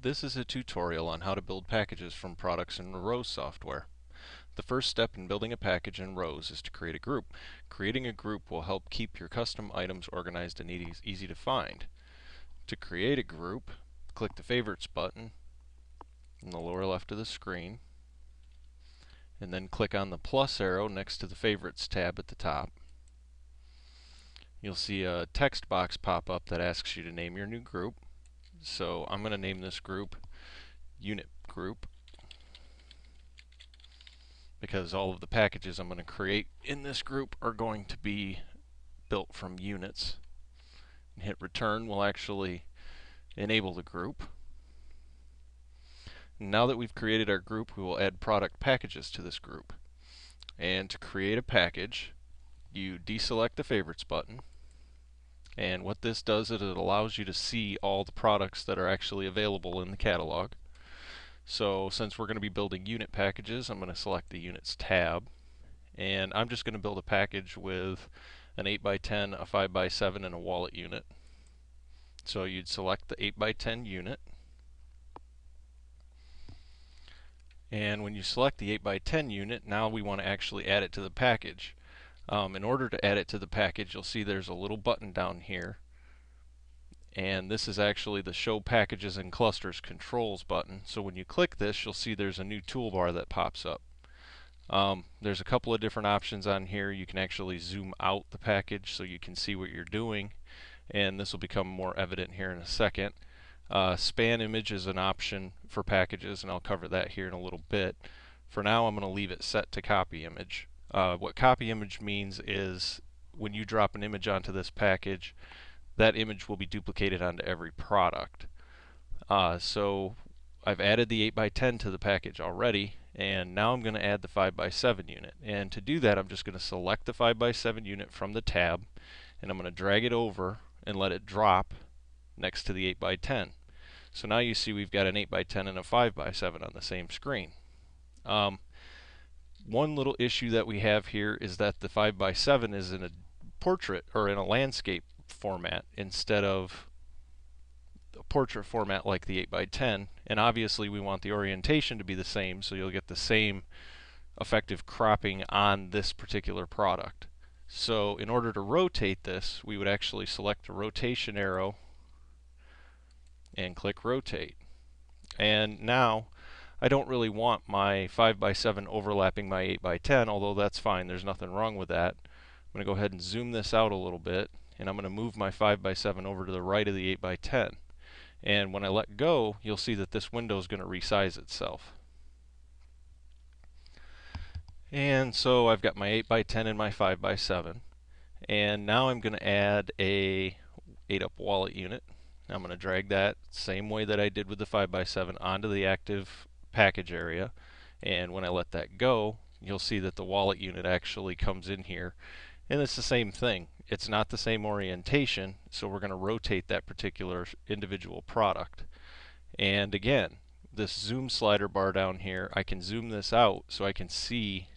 This is a tutorial on how to build packages from products in Rows software. The first step in building a package in Rows is to create a group. Creating a group will help keep your custom items organized and easy to find. To create a group, click the Favorites button in the lower left of the screen, and then click on the plus arrow next to the Favorites tab at the top. You'll see a text box pop up that asks you to name your new group. So I'm going to name this group Unit Group, because all of the packages I'm going to create in this group are going to be built from units. And hit return will actually enable the group. Now that we've created our group, we will add product packages to this group. And to create a package, you deselect the Favorites button. And what this does is it allows you to see all the products that are actually available in the catalog. So since we're going to be building unit packages, I'm going to select the Units tab. And I'm just going to build a package with an 8x10, a 5x7, and a wallet unit. So you'd select the 8x10 unit. And when you select the 8x10 unit, now we want to actually add it to the package. In order to add it to the package, you'll see there's a little button down here. And this is actually the Show Packages and Clusters Controls button. So when you click this, you'll see there's a new toolbar that pops up. There's a couple of different options on here. You can actually zoom out the package so you can see what you're doing, and this will become more evident here in a second. Span image is an option for packages, and I'll cover that here in a little bit. For now, I'm going to leave it set to copy image. What copy image means is when you drop an image onto this package, that image will be duplicated onto every product. So I've added the 8x10 to the package already, and now I'm going to add the 5x7 unit. And to do that, I'm just going to select the 5x7 unit from the tab, and I'm going to drag it over and let it drop next to the 8x10. So now you see we've got an 8x10 and a 5x7 on the same screen. One little issue that we have here is that the 5x7 is in a portrait or in a landscape format instead of a portrait format like the 8x10, and obviously we want the orientation to be the same, so you'll get the same effective cropping on this particular product. So in order to rotate this, we would actually select the rotation arrow and click rotate. And now I don't really want my 5x7 overlapping my 8x10, although that's fine, there's nothing wrong with that. I'm going to go ahead and zoom this out a little bit, and I'm going to move my 5x7 over to the right of the 8x10. And when I let go, you'll see that this window is going to resize itself. And so I've got my 8x10 and my 5x7. And now I'm going to add a 8-up wallet unit. I'm going to drag that same way that I did with the 5x7 onto the active package area. And when I let that go, you'll see that the wallet unit actually comes in here. And it's the same thing. It's not the same orientation, so we're going to rotate that particular individual product. And again, this zoom slider bar down here, I can zoom this out so I can see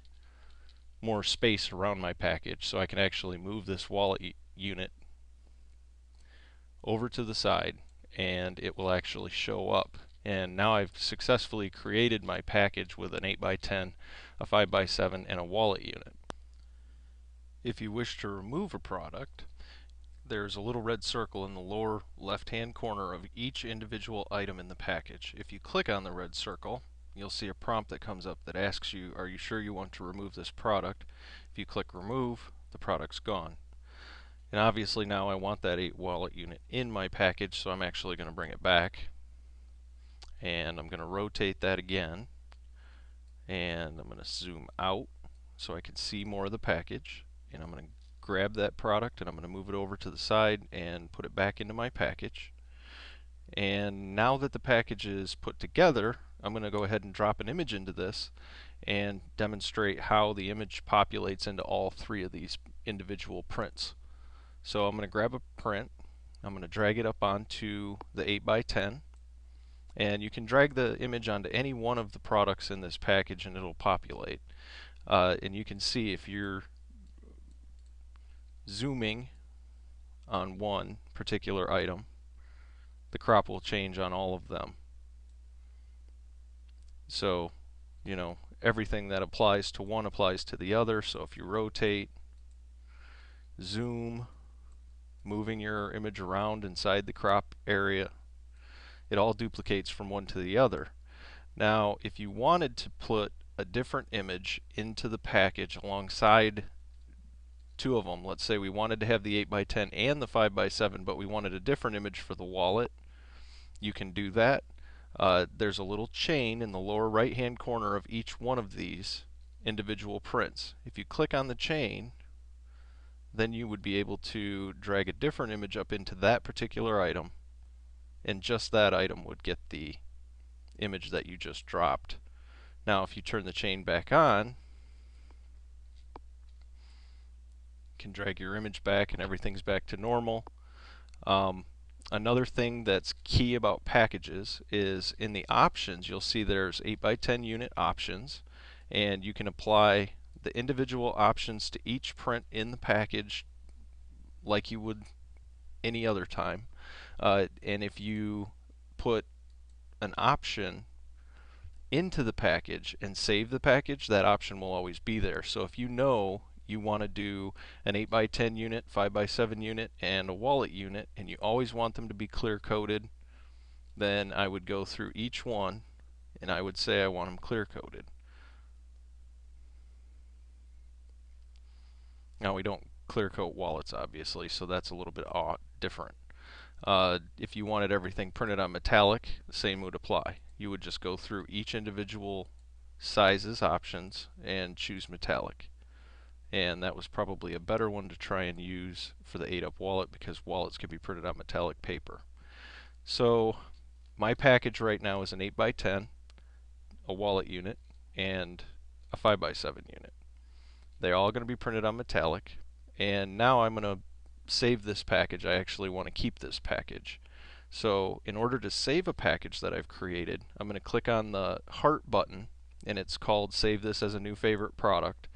more space around my package. So I can actually move this wallet unit over to the side, and it will actually show up. And now I've successfully created my package with an 8x10, a 5x7, and a wallet unit. If you wish to remove a product, there's a little red circle in the lower left-hand corner of each individual item in the package. If you click on the red circle, you'll see a prompt that comes up that asks you, are you sure you want to remove this product? If you click remove, the product's gone. And obviously now I want that 8 wallet unit in my package, so I'm actually going to bring it back. And I'm going to rotate that again. And I'm going to zoom out so I can see more of the package. And I'm going to grab that product and I'm going to move it over to the side and put it back into my package. And now that the package is put together, I'm going to go ahead and drop an image into this and demonstrate how the image populates into all 3 of these individual prints. So I'm going to grab a print, I'm going to drag it up onto the 8x10, and you can drag the image onto any one of the products in this package and it'll populate. And you can see if you're zooming on one particular item, the crop will change on all of them. So, you know, everything that applies to one applies to the other. So if you rotate, zoom, moving your image around inside the crop area, it all duplicates from one to the other. Now, if you wanted to put a different image into the package alongside two of them, let's say we wanted to have the 8x10 and the 5x7, but we wanted a different image for the wallet, you can do that. There's a little chain in the lower right hand corner of each one of these individual prints. If you click on the chain, then you would be able to drag a different image up into that particular item, and just that item would get the image that you just dropped. Now if you turn the chain back on, you can drag your image back and everything's back to normal. Another thing that's key about packages is in the options you'll see there's 8x10 unit options, and you can apply the individual options to each print in the package like you would any other time. And if you put an option into the package and save the package, that option will always be there. So if you know you want to do an 8x10 unit, 5x7 unit, and a wallet unit, and you always want them to be clear coded, then I would go through each one and I would say I want them clear coded. Now we don't clear coat wallets obviously, so that's a little bit different. If you wanted everything printed on metallic, the same would apply. You would just go through each individual sizes options and choose metallic. And that was probably a better one to try and use for the 8-up wallet, because wallets can be printed on metallic paper. So my package right now is an 8x10, a wallet unit, and a 5x7 unit. They're all going to be printed on metallic, and now I'm going to save this package. I actually want to keep this package. So in order to save a package that I've created, I'm going to click on the heart button, and it's called Save This as a New Favorite Product.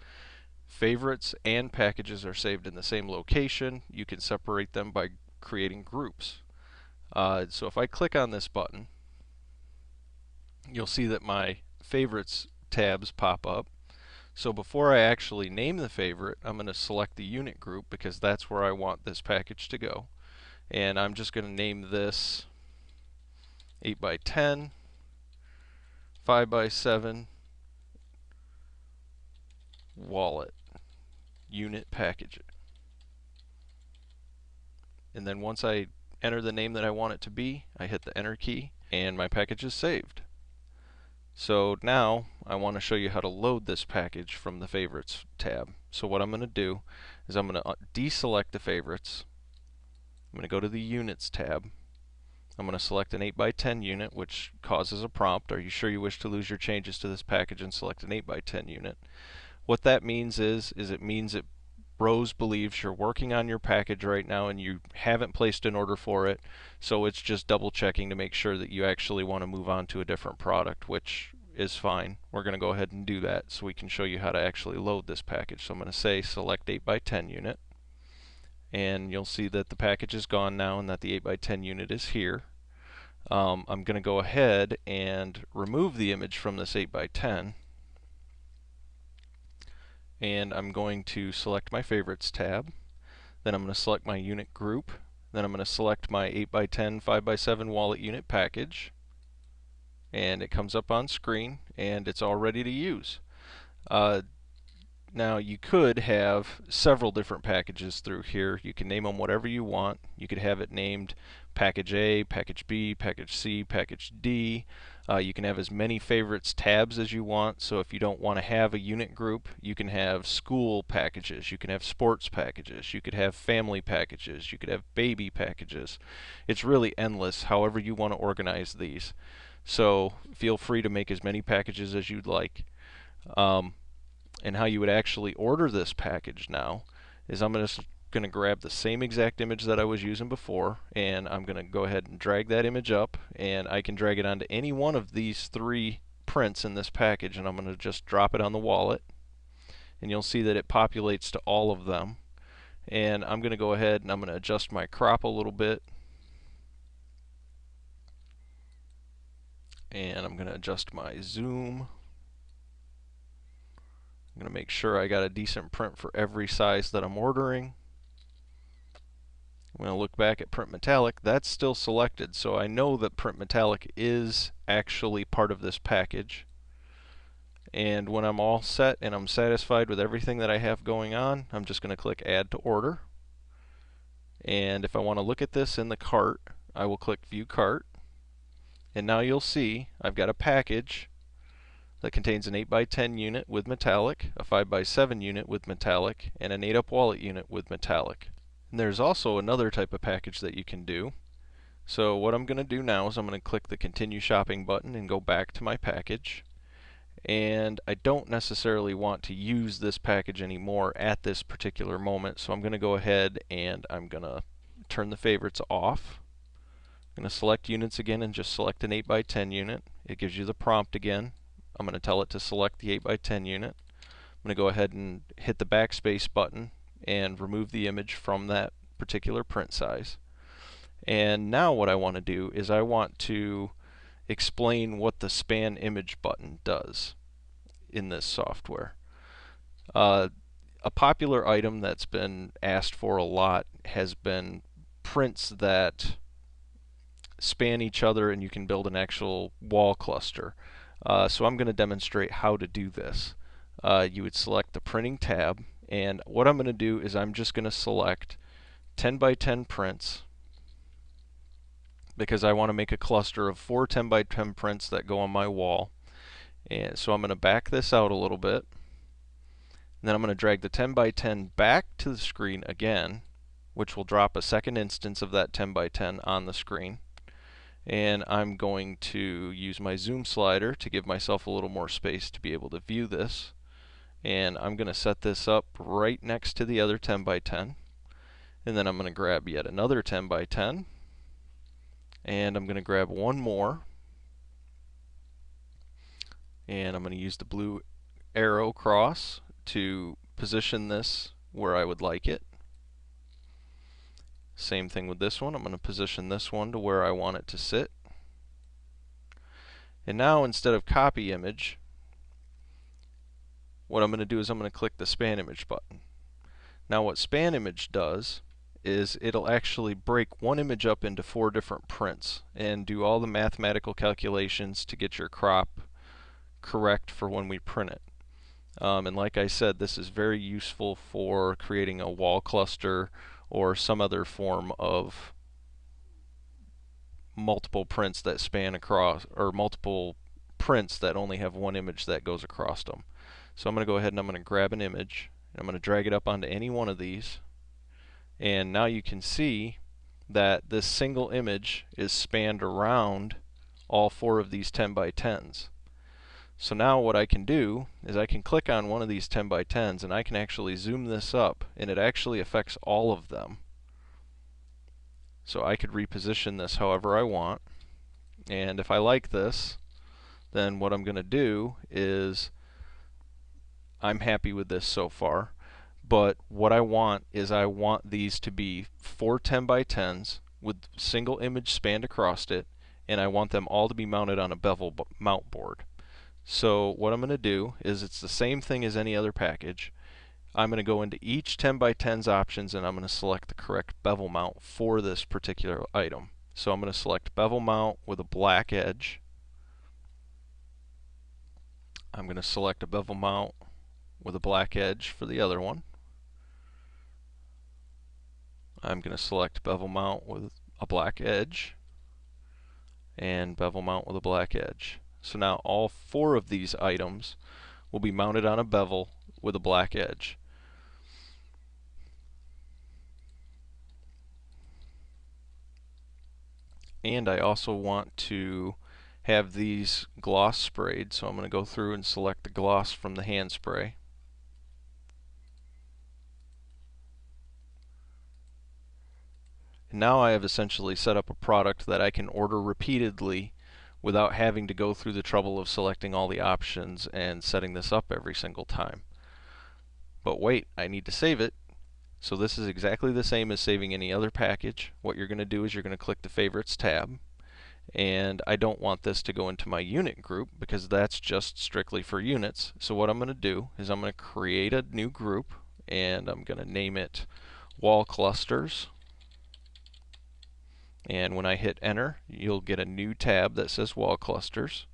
Favorites and packages are saved in the same location. You can separate them by creating groups. So if I click on this button, you'll see that my favorites tabs pop up. So before I actually name the favorite, I'm going to select the unit group because that's where I want this package to go. And I'm just going to name this 8x10, 5x7 wallet unit package. And then once I enter the name that I want it to be, I hit the enter key and my package is saved. So now I want to show you how to load this package from the favorites tab. So what I'm going to do is I'm going to deselect the favorites. I'm going to go to the units tab. I'm going to select an 8x10 unit, which causes a prompt. Are you sure you wish to lose your changes to this package, and select an 8x10 unit. What that means is it means that Rose believes you're working on your package right now and you haven't placed an order for it, so it's just double checking to make sure that you actually want to move on to a different product, which is fine. We're going to go ahead and do that so we can show you how to actually load this package. So I'm going to say select 8x10 unit, and you'll see that the package is gone now and that the 8x10 unit is here. I'm going to go ahead and remove the image from this 8x10, and I'm going to select my favorites tab. Then I'm going to select my unit group. Then I'm going to select my 8x10 5x7 wallet unit package, and it comes up on screen and it's all ready to use. Now you could have several different packages through here. You can name them whatever you want. You could have it named Package A, Package B, Package C, Package D. You can have as many favorites tabs as you want. So if you don't want to have a unit group, you can have school packages, you can have sports packages, you could have family packages, you could have baby packages. It's really endless however you want to organize these. So feel free to make as many packages as you'd like. And how you would actually order this package now is I'm just going to grab the same exact image that I was using before, and I'm going to go ahead and drag that image up, and I can drag it onto any one of these three prints in this package, and I'm going to just drop it on the wallet, and you'll see that it populates to all of them. And I'm going to go ahead and I'm going to adjust my crop a little bit, and and I'm going to adjust my zoom. I'm going to make sure I got a decent print for every size that I'm ordering. I'm going to look back at print metallic. That's still selected, so I know that print metallic is actually part of this package. And when I'm all set and I'm satisfied with everything that I have going on, I'm just going to click Add to Order. And if I want to look at this in the cart, I will click View Cart. And now you'll see I've got a package that contains an 8x10 unit with metallic, a 5x7 unit with metallic, and an 8-up wallet unit with metallic. And there's also another type of package that you can do. So what I'm going to do now is I'm going to click the Continue Shopping button and go back to my package. And I don't necessarily want to use this package anymore at this particular moment, so I'm going to go ahead and I'm going to turn the favorites off. I'm going to select units again and just select an 8x10 unit. It gives you the prompt again. I'm going to tell it to select the 8x10 unit. I'm going to go ahead and hit the backspace button and remove the image from that particular print size. And now what I want to do is I want to explain what the span image button does in this software. A popular item that's been asked for a lot has been prints that span each other and you can build an actual wall cluster. So I'm going to demonstrate how to do this. You would select the printing tab, and what I'm going to do is I'm just going to select 10x10 prints because I want to make a cluster of 4 10x10 prints that go on my wall. And so I'm going to back this out a little bit. And then I'm going to drag the 10x10 back to the screen again, which will drop a second instance of that 10x10 on the screen. And I'm going to use my zoom slider to give myself a little more space to be able to view this. And I'm going to set this up right next to the other 10x10. And then I'm going to grab yet another 10x10. And I'm going to grab one more. And I'm going to use the blue arrow cross to position this where I would like it. Same thing with this one. I'm going to position this one to where I want it to sit. And now instead of copy image, what I'm going to do is I'm going to click the span image button. Now what span image does is it'll actually break one image up into 4 different prints and do all the mathematical calculations to get your crop correct for when we print it. And like I said, this is very useful for creating a wall cluster or some other form of multiple prints that span across, or multiple prints that only have one image that goes across them. So I'm going to go ahead and I'm going to grab an image and I'm going to drag it up onto any one of these, and now you can see that this single image is spanned around all 4 of these 10x10s. So now what I can do is I can click on one of these 10x10s and I can actually zoom this up, and it actually affects all of them. So I could reposition this however I want, and if I like this, then what I'm going to do is I'm happy with this so far, but what I want is I want these to be 4 10x10s with single image spanned across it, and I want them all to be mounted on a bevel mount board. So what I'm going to do is it's the same thing as any other package. I'm going to go into each 10x10's options and I'm going to select the correct bevel mount for this particular item. So I'm going to select bevel mount with a black edge. I'm going to select a bevel mount with a black edge for the other one. I'm going to select bevel mount with a black edge and bevel mount with a black edge. So now all 4 of these items will be mounted on a bevel with a black edge. And I also want to have these gloss sprayed, so I'm going to go through and select the gloss from the hand spray. And now I have essentially set up a product that I can order repeatedly without having to go through the trouble of selecting all the options and setting this up every single time. But wait, I need to save it. So this is exactly the same as saving any other package. What you're going to do is you're going to click the Favorites tab, and I don't want this to go into my unit group because that's just strictly for units. So what I'm going to do is I'm going to create a new group, and I'm going to name it wall clusters. And when I hit enter, you'll get a new tab that says wall clusters.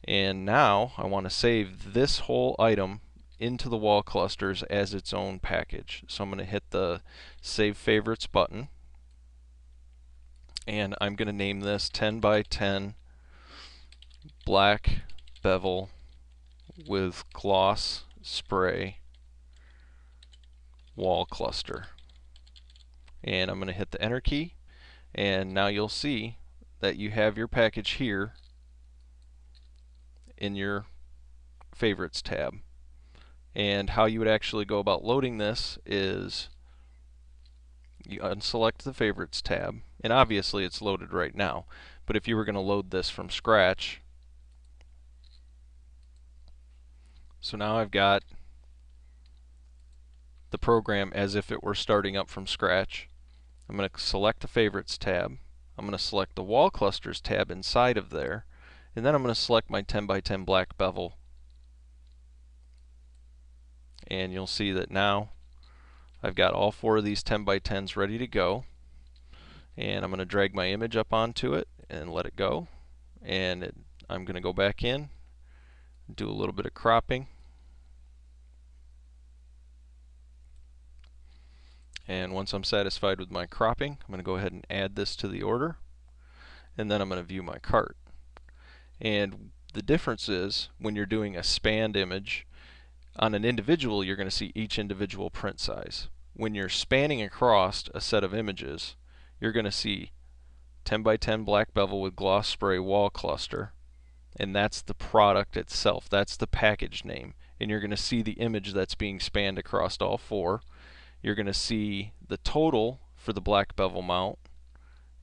And now I want to save this whole item into the wall clusters as its own package. So I'm going to hit the save favorites button, and I'm going to name this 10 by 10 black bevel with gloss spray wall cluster. And I'm going to hit the enter key, and now you'll see that you have your package here in your favorites tab. And how you would actually go about loading this is you unselect the favorites tab, and obviously it's loaded right now, but if you were going to load this from scratch, so now I've got the program as if it were starting up from scratch. I'm going to select the favorites tab, I'm going to select the wall clusters tab inside of there, and then I'm going to select my 10 by 10 black bevel, and you'll see that now I've got all 4 of these 10 by 10s ready to go. And I'm going to drag my image up onto it and let it go, and I'm going to go back in, do a little bit of cropping, and once I'm satisfied with my cropping, I'm going to go ahead and add this to the order, and then I'm going to view my cart. And the difference is when you're doing a spanned image on an individual, you're going to see each individual print size. When you're spanning across a set of images, you're going to see 10 by 10 black bevel with gloss spray wall cluster, and that's the product itself, that's the package name, and you're going to see the image that's being spanned across all 4. You're going to see the total for the black bevel mount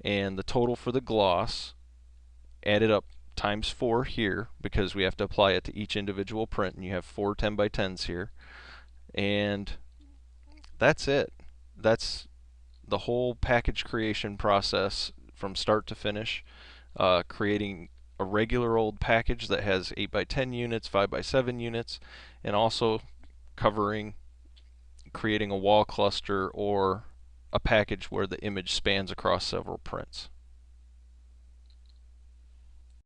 and the total for the gloss added up times 4 here because we have to apply it to each individual print, and you have 4 10 by 10s here, and that's it. That's the whole package creation process from start to finish, creating a regular old package that has 8 by 10 units, 5 by 7 units, and also covering creating a wall cluster or a package where the image spans across several prints.